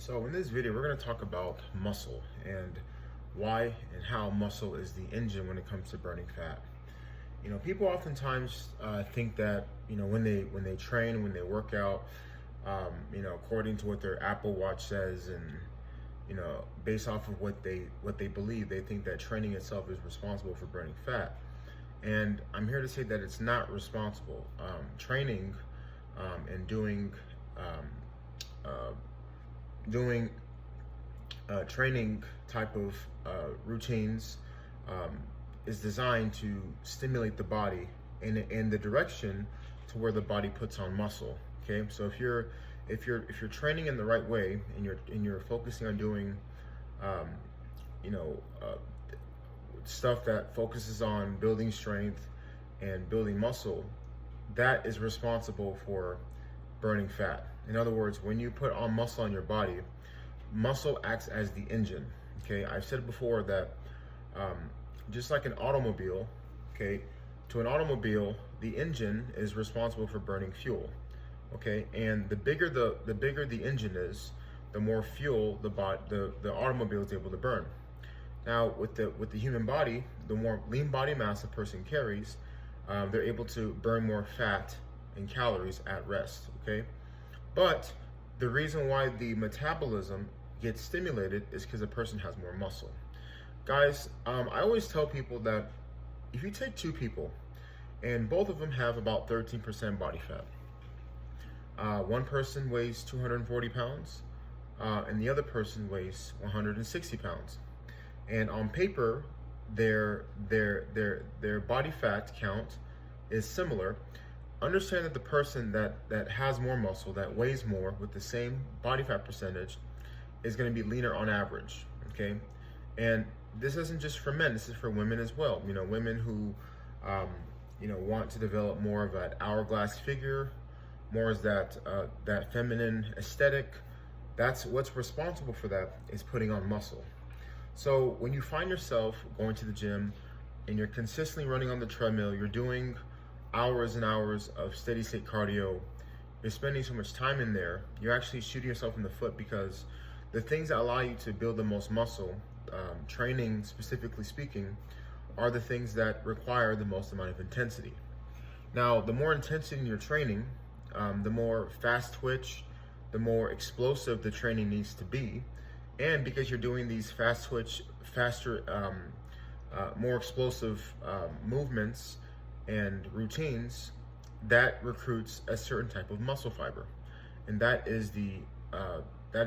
So in this video, we're going to talk about muscle and why and how muscle is the engine when it comes to burning fat. People oftentimes think that when they train, when they work out, according to what their Apple Watch says, and based off of what they believe, they think that training itself is responsible for burning fat. And I'm here to say that it's not responsible. Training and doing training type of routines is designed to stimulate the body in the direction to where the body puts on muscle. Okay, so if you're training in the right way and you're focusing on doing stuff that focuses on building strength and building muscle, that is responsible for burning fat. In other words, when you put on muscle on your body, muscle acts as the engine. Okay, I've said before that just like an automobile, okay, to an automobile, the engine is responsible for burning fuel. Okay, and the bigger the engine is, the more fuel the automobile is able to burn. Now, with the human body, the more lean body mass a person carries, they're able to burn more fat and calories at rest. Okay, but the reason why the metabolism gets stimulated is because a person has more muscle. Guys, I always tell people that if you take two people and both of them have about 13% body fat, one person weighs 240 pounds and the other person weighs 160 pounds. And on paper, their body fat count is similar. Understand that the person that has more muscle, that weighs more with the same body fat percentage, is going to be leaner on average. Okay, and this isn't just for men. This is for women as well. Women who want to develop more of an hourglass figure, more as that feminine aesthetic. That's what's responsible for that, is putting on muscle. So when you find yourself going to the gym and you're consistently running on the treadmill, you're doing hours and hours of steady state cardio, you're spending so much time in there, you're actually shooting yourself in the foot, because the things that allow you to build the most muscle, training specifically speaking, are the things that require the most amount of intensity. Now, the more intensity in your training, the more fast twitch, the more explosive the training needs to be. And because you're doing these fast twitch, faster, more explosive movements and routines, that recruits a certain type of muscle fiber, and that is the